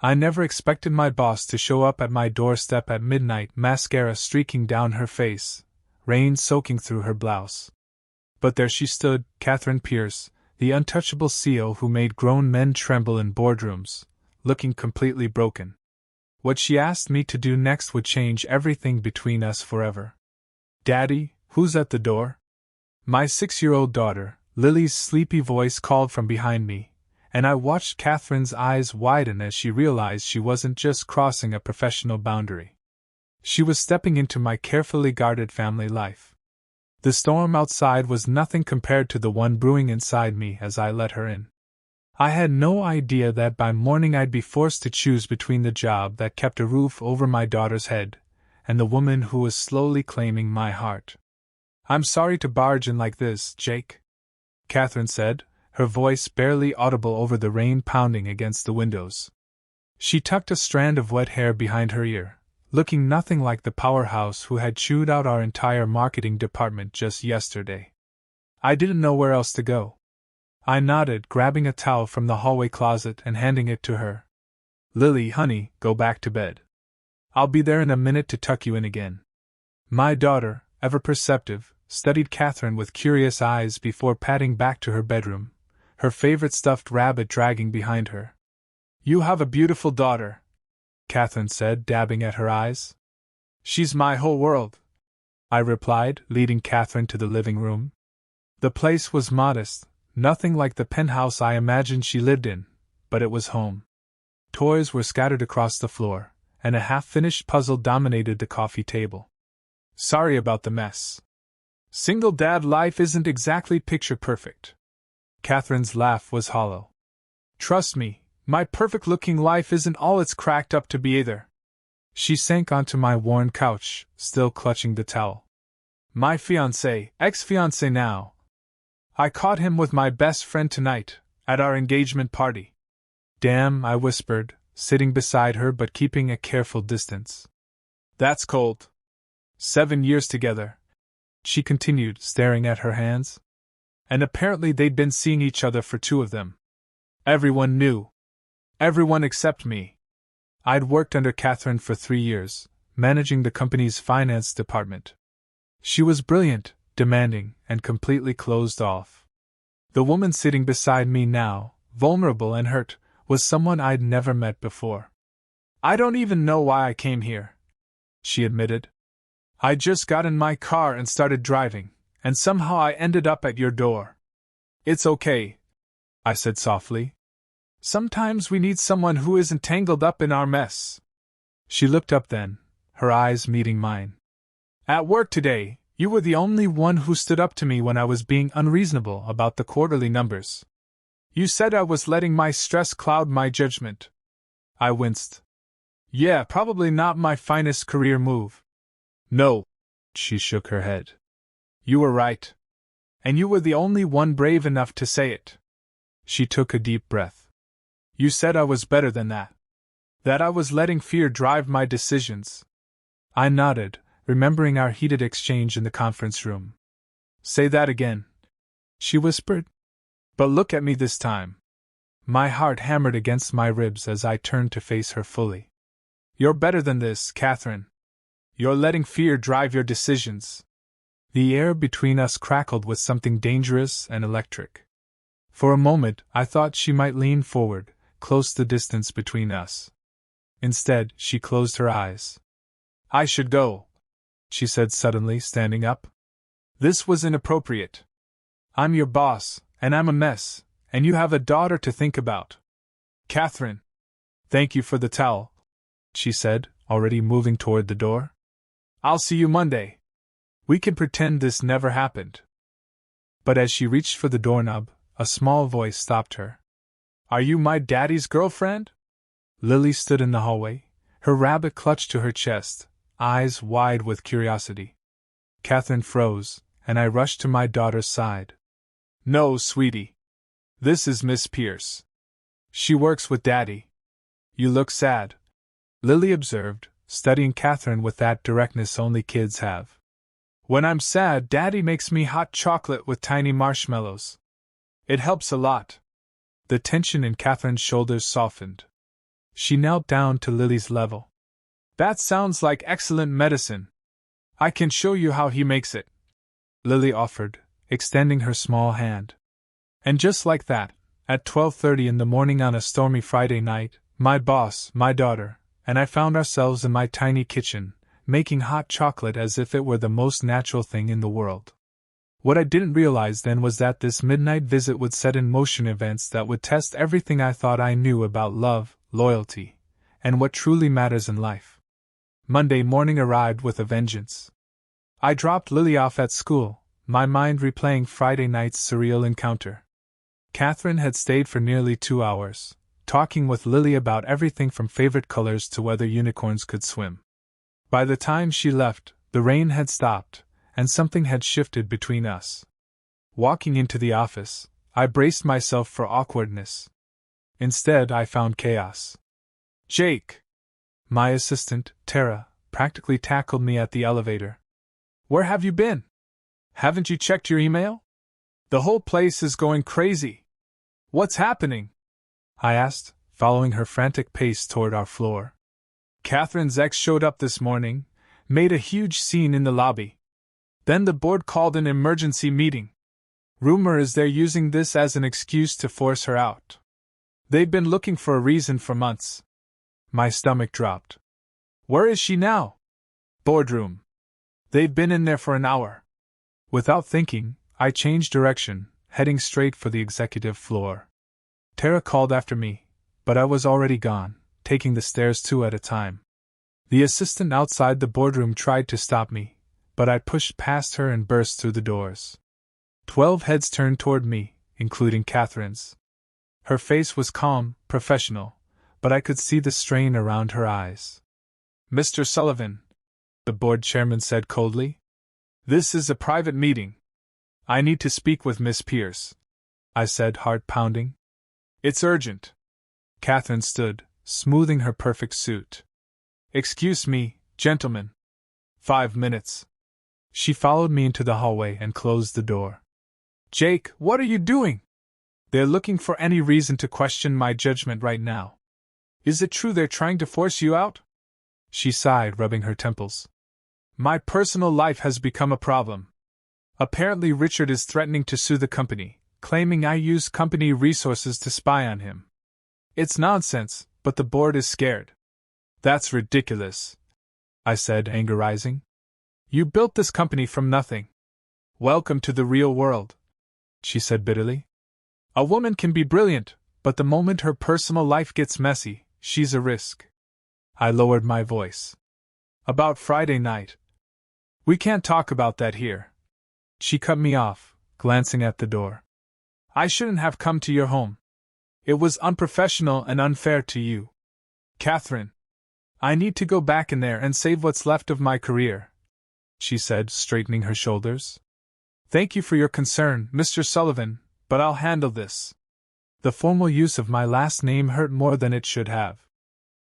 I never expected my boss to show up at my doorstep at midnight, mascara streaking down her face, rain soaking through her blouse. But there she stood, Catherine Pierce, the untouchable CEO who made grown men tremble in boardrooms, looking completely broken. What she asked me to do next would change everything between us forever. "Daddy, who's at the door?" My 6-year-old daughter, Lily's sleepy voice called from behind me, and I watched Catherine's eyes widen as she realized she wasn't just crossing a professional boundary. She was stepping into my carefully guarded family life. The storm outside was nothing compared to the one brewing inside me as I let her in. I had no idea that by morning I'd be forced to choose between the job that kept a roof over my daughter's head and the woman who was slowly claiming my heart. "I'm sorry to barge in like this, Jake," Catherine said, her voice barely audible over the rain pounding against the windows. She tucked a strand of wet hair behind her ear, looking nothing like the powerhouse who had chewed out our entire marketing department just yesterday. I didn't know where else to go. I nodded, grabbing a towel from the hallway closet and handing it to her. "Lily, honey, go back to bed. I'll be there in a minute to tuck you in again." My daughter, ever perceptive, studied Catherine with curious eyes before padding back to her bedroom, her favorite stuffed rabbit dragging behind her. "You have a beautiful daughter," Catherine said, dabbing at her eyes. "She's my whole world," I replied, leading Catherine to the living room. The place was modest, nothing like the penthouse I imagined she lived in, but it was home. Toys were scattered across the floor, and a half-finished puzzle dominated the coffee table. "Sorry about the mess. Single dad life isn't exactly picture-perfect." Catherine's laugh was hollow. "Trust me, my perfect-looking life isn't all it's cracked up to be either." She sank onto my worn couch, still clutching the towel. "My fiancé, ex-fiancé now. I caught him with my best friend tonight, at our engagement party." "Damn," I whispered, sitting beside her but keeping a careful distance. "That's cold. 7 years together," she continued, staring at her hands. "And apparently they'd been seeing each other for 2 of them. Everyone knew. Everyone except me." I'd worked under Catherine for 3 years, managing the company's finance department. She was brilliant, demanding, and completely closed off. The woman sitting beside me now, vulnerable and hurt, was someone I'd never met before. "I don't even know why I came here," she admitted. "I just got in my car and started driving, and somehow I ended up at your door." "It's okay," I said softly. "Sometimes we need someone who isn't tangled up in our mess." She looked up then, her eyes meeting mine. "At work today, you were the only one who stood up to me when I was being unreasonable about the quarterly numbers. You said I was letting my stress cloud my judgment." I winced. "Yeah, probably not my finest career move." "No," she shook her head. "You were right. And you were the only one brave enough to say it." She took a deep breath. "You said I was better than that. That I was letting fear drive my decisions." I nodded, remembering our heated exchange in the conference room. "Say that again," she whispered. "But look at me this time." My heart hammered against my ribs as I turned to face her fully. "You're better than this, Catherine. You're letting fear drive your decisions." The air between us crackled with something dangerous and electric. For a moment, I thought she might lean forward, close the distance between us. Instead, she closed her eyes. "I should go," she said suddenly, standing up. "This was inappropriate. I'm your boss, and I'm a mess, and you have a daughter to think about." "Catherine, thank you for the towel," she said, already moving toward the door. "I'll see you Monday. We can pretend this never happened." But as she reached for the doorknob, a small voice stopped her. "Are you my daddy's girlfriend?" Lily stood in the hallway, her rabbit clutched to her chest, eyes wide with curiosity. Catherine froze, and I rushed to my daughter's side. "No, sweetie. This is Miss Pierce. She works with Daddy." "You look sad," Lily observed, studying Catherine with that directness only kids have. "When I'm sad, Daddy makes me hot chocolate with tiny marshmallows. It helps a lot." The tension in Catherine's shoulders softened. She knelt down to Lily's level. That sounds like excellent medicine. I can show you how he makes it, Lily offered, extending her small hand. And just like that, at 12:30 in the morning on a stormy Friday night, my boss, my daughter, and I found ourselves in my tiny kitchen, making hot chocolate as if it were the most natural thing in the world. What I didn't realize then was that this midnight visit would set in motion events that would test everything I thought I knew about love, loyalty, and what truly matters in life. Monday morning arrived with a vengeance. I dropped Lily off at school, my mind replaying Friday night's surreal encounter. Catherine had stayed for nearly 2 hours, talking with Lily about everything from favorite colors to whether unicorns could swim. By the time she left, the rain had stopped, and something had shifted between us. Walking into the office, I braced myself for awkwardness. Instead, I found chaos. Jake! My assistant, Tara, practically tackled me at the elevator. Where have you been? Haven't you checked your email? The whole place is going crazy. What's happening? I asked, following her frantic pace toward our floor. Catherine's ex showed up this morning, made a huge scene in the lobby. Then the board called an emergency meeting. Rumor is they're using this as an excuse to force her out. They've been looking for a reason for months. My stomach dropped. Where is she now? Boardroom. They've been in there for an hour. Without thinking, I changed direction, heading straight for the executive floor. Tara called after me, but I was already gone, taking the stairs 2 at a time. The assistant outside the boardroom tried to stop me, but I pushed past her and burst through the doors. 12 heads turned toward me, including Catherine's. Her face was calm, professional, but I could see the strain around her eyes. Mr. Sullivan, the board chairman said coldly, this is a private meeting. I need to speak with Miss Pierce, I said, heart pounding. It's urgent. Catherine stood, smoothing her perfect suit. Excuse me, gentlemen. 5 minutes. She followed me into the hallway and closed the door. Jake, what are you doing? They're looking for any reason to question my judgment right now. Is it true they're trying to force you out? She sighed, rubbing her temples. My personal life has become a problem. Apparently Richard is threatening to sue the company, claiming I used company resources to spy on him. It's nonsense, but the board is scared. That's ridiculous, I said, anger rising. You built this company from nothing. Welcome to the real world, she said bitterly. A woman can be brilliant, but the moment her personal life gets messy, she's a risk. I lowered my voice. About Friday night. We can't talk about that here. She cut me off, glancing at the door. I shouldn't have come to your home. It was unprofessional and unfair to you. Catherine, I need to go back in there and save what's left of my career, she said, straightening her shoulders. Thank you for your concern, Mr. Sullivan, but I'll handle this. The formal use of my last name hurt more than it should have.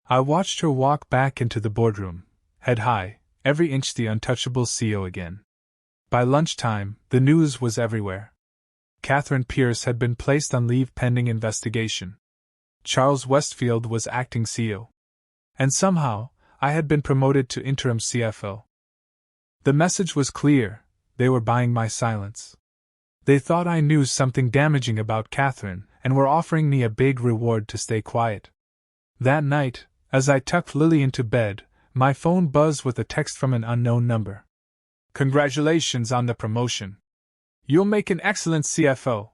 I watched her walk back into the boardroom, head high, every inch the untouchable CEO again. By lunchtime, the news was everywhere. Catherine Pierce had been placed on leave pending investigation. Charles Westfield was acting CEO. And somehow, I had been promoted to interim CFO. The message was clear: they were buying my silence. They thought I knew something damaging about Catherine and were offering me a big reward to stay quiet. That night, as I tucked Lily into bed, my phone buzzed with a text from an unknown number. Congratulations on the promotion. You'll make an excellent CFO.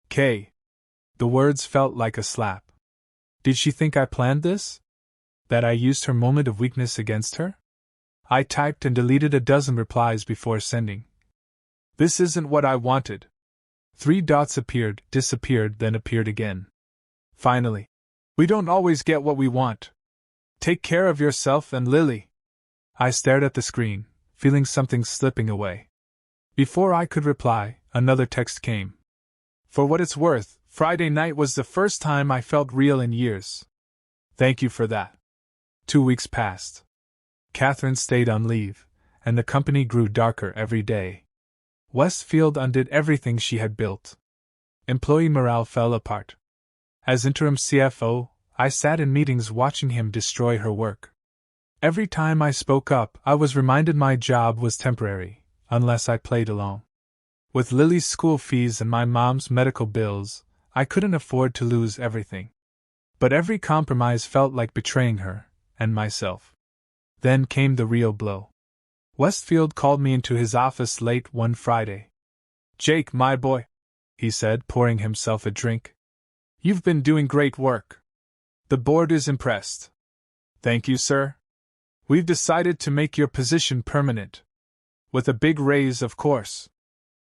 K. The words felt like a slap. Did she think I planned this? That I used her moment of weakness against her? I typed and deleted a dozen replies before sending. This isn't what I wanted. 3 dots appeared, disappeared, then appeared again. Finally. We don't always get what we want. Take care of yourself and Lily. I stared at the screen, feeling something slipping away. Before I could reply, another text came. For what it's worth, Friday night was the first time I felt real in years. Thank you for that. 2 weeks passed. Catherine stayed on leave, and the company grew darker every day. Westfield undid everything she had built. Employee morale fell apart. As interim CFO, I sat in meetings watching him destroy her work. Every time I spoke up, I was reminded my job was temporary, unless I played along. With Lily's school fees and my mom's medical bills, I couldn't afford to lose everything. But every compromise felt like betraying her, and myself. Then came the real blow. Westfield called me into his office late one Friday. "Jake, my boy," he said, pouring himself a drink. "You've been doing great work. The board is impressed." "Thank you, sir. We've decided to make your position permanent. With a big raise, of course."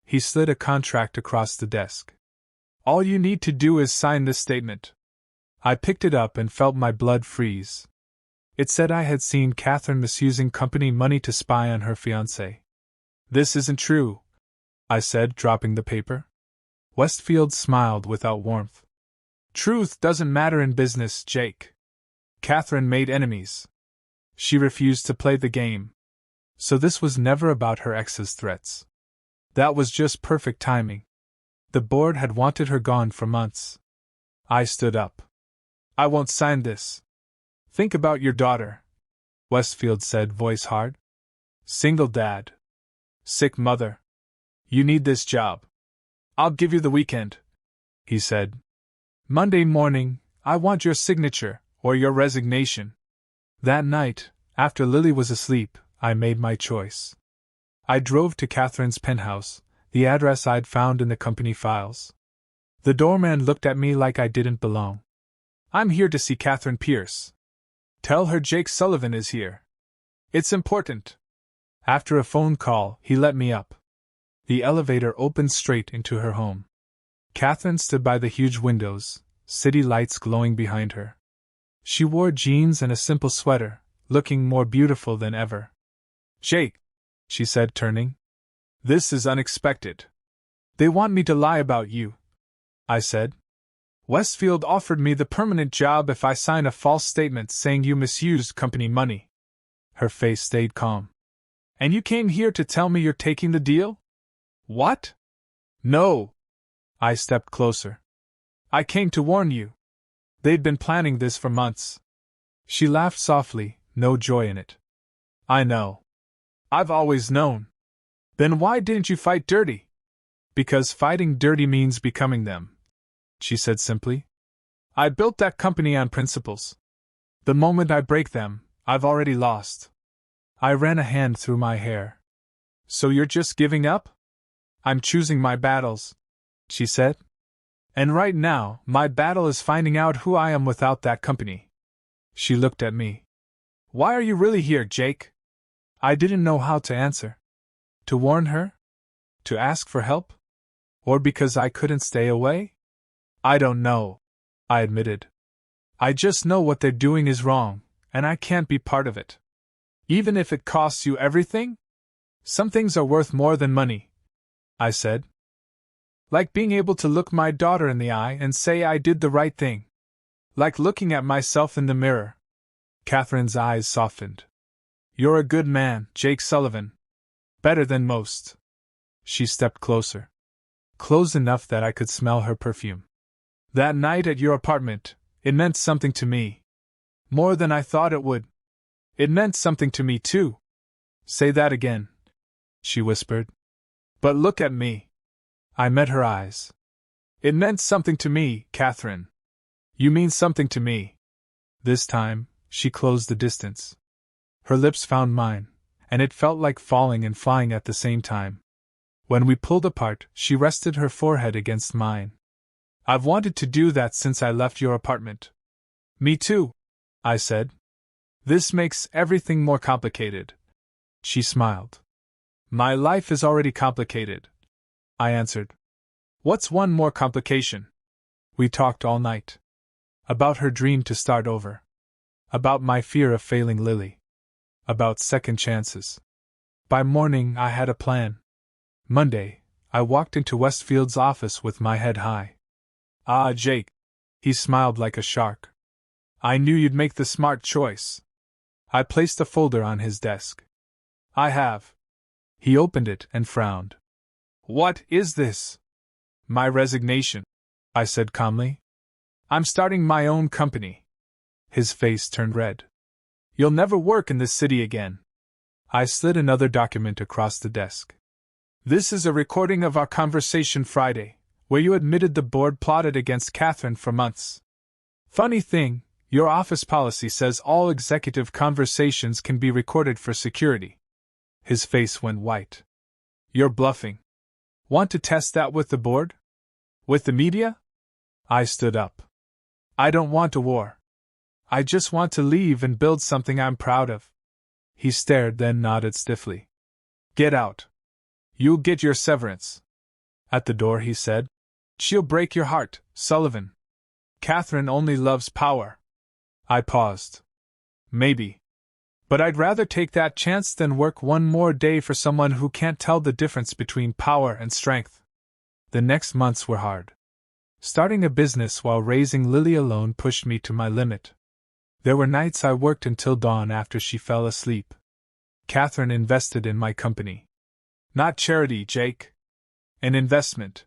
He slid a contract across the desk. "All you need to do is sign this statement." I picked it up and felt my blood freeze. It said I had seen Catherine misusing company money to spy on her fiancé. "This isn't true," I said, dropping the paper. Westfield smiled without warmth. "Truth doesn't matter in business, Jake. Catherine made enemies. She refused to play the game. So this was never about her ex's threats. That was just perfect timing. The board had wanted her gone for months." I stood up. "I won't sign this." "Think about your daughter," Westfield said, voice hard. "Single dad. Sick mother. You need this job. I'll give you the weekend," he said. "Monday morning, I want your signature, or your resignation." That night, after Lily was asleep, I made my choice. I drove to Catherine's penthouse, the address I'd found in the company files. The doorman looked at me like I didn't belong. "I'm here to see Catherine Pierce. Tell her Jake Sullivan is here. It's important." After a phone call, he let me up. The elevator opened straight into her home. Catherine stood by the huge windows, city lights glowing behind her. She wore jeans and a simple sweater, looking more beautiful than ever. "Jake," she said, turning. "This is unexpected." "They want me to lie about you," I said. "Westfield offered me the permanent job if I sign a false statement saying you misused company money." Her face stayed calm. "And you came here to tell me you're taking the deal?" "What?" "No." I stepped closer. "I came to warn you. They'd been planning this for months." She laughed softly, no joy in it. "I know. I've always known." "Then why didn't you fight dirty?" "Because fighting dirty means becoming them," she said simply. "I built that company on principles. The moment I break them, I've already lost." I ran a hand through my hair. "So you're just giving up?" "I'm choosing my battles," she said. "And right now, my battle is finding out who I am without that company." She looked at me. "Why are you really here, Jake?" I didn't know how to answer. To warn her? To ask for help? Or because I couldn't stay away? "I don't know," I admitted. "I just know what they're doing is wrong, and I can't be part of it. Even if it costs you everything? Some things are worth more than money," I said. "Like being able to look my daughter in the eye and say I did the right thing. Like looking at myself in the mirror." Catherine's eyes softened. "You're a good man, Jake Sullivan. Better than most." She stepped closer. Close enough that I could smell her perfume. "That night at your apartment, it meant something to me. More than I thought it would. It meant something to me, too." "Say that again," she whispered. "But look at me." I met her eyes. "It meant something to me, Catherine. You mean something to me." This time, she closed the distance. Her lips found mine, and it felt like falling and flying at the same time. When we pulled apart, she rested her forehead against mine. "I've wanted to do that since I left your apartment." "Me too," I said. "This makes everything more complicated." She smiled. "My life is already complicated," I answered. "What's one more complication?" We talked all night. About her dream to start over. About my fear of failing Lily. About second chances. By morning, I had a plan. Monday, I walked into Westfield's office with my head high. "Ah, Jake." He smiled like a shark. "I knew you'd make the smart choice." I placed a folder on his desk. "I have." He opened it and frowned. "What is this?" "My resignation," I said calmly. "I'm starting my own company. His face turned red. You'll never work in this city again. I slid another document across the desk. This is a recording of our conversation Friday, where you admitted the board plotted against Catherine for months. Funny thing, your office policy says all executive conversations can be recorded for security. His face went white. You're bluffing. Want to test that with the board? With the media? I stood up. I don't want a war. I just want to leave and build something I'm proud of. He stared, then nodded stiffly. Get out. You'll get your severance. At the door, he said. She'll break your heart, Sullivan. Catherine only loves power. I paused. Maybe. But I'd rather take that chance than work one more day for someone who can't tell the difference between power and strength. The next months were hard. Starting a business while raising Lily alone pushed me to my limit. There were nights I worked until dawn after she fell asleep. Catherine invested in my company. Not charity, Jake. An investment.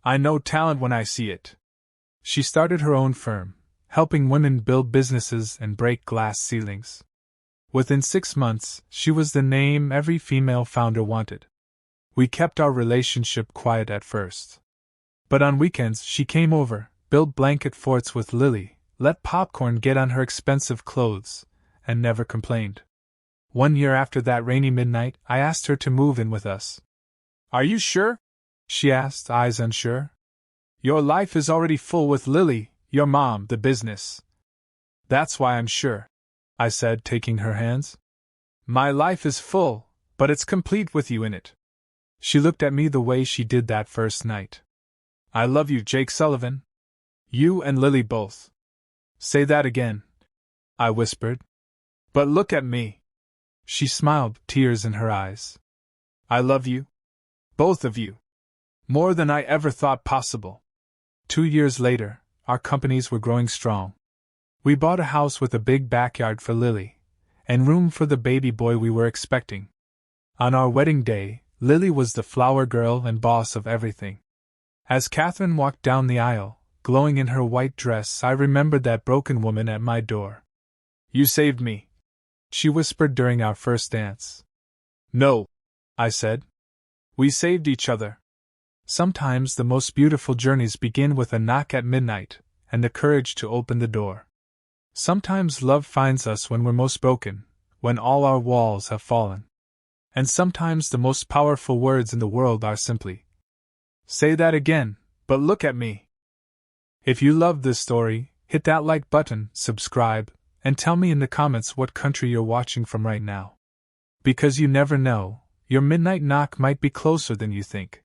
I know talent when I see it. She started her own firm, helping women build businesses and break glass ceilings. Within 6 months, she was the name every female founder wanted. We kept our relationship quiet at first. But on weekends, she came over, built blanket forts with Lily, let popcorn get on her expensive clothes, and never complained. One year after that rainy midnight, I asked her to move in with us. Are you sure? She asked, eyes unsure. Your life is already full with Lily, your mom, the business. That's why I'm sure, I said, taking her hands. My life is full, but it's complete with you in it. She looked at me the way she did that first night. I love you, Jake Sullivan. You and Lily both. Say that again, I whispered. But look at me. She smiled, tears in her eyes. I love you. Both of you. More than I ever thought possible. 2 years later, our companies were growing strong. We bought a house with a big backyard for Lily, and room for the baby boy we were expecting. On our wedding day, Lily was the flower girl and boss of everything. As Catherine walked down the aisle, glowing in her white dress, I remembered that broken woman at my door. You saved me, she whispered during our first dance. No, I said. We saved each other. Sometimes the most beautiful journeys begin with a knock at midnight, and the courage to open the door. Sometimes love finds us when we're most broken, when all our walls have fallen. And sometimes the most powerful words in the world are simply, say that again, but look at me. If you loved this story, hit that like button, subscribe, and tell me in the comments what country you're watching from right now. Because you never know, your midnight knock might be closer than you think.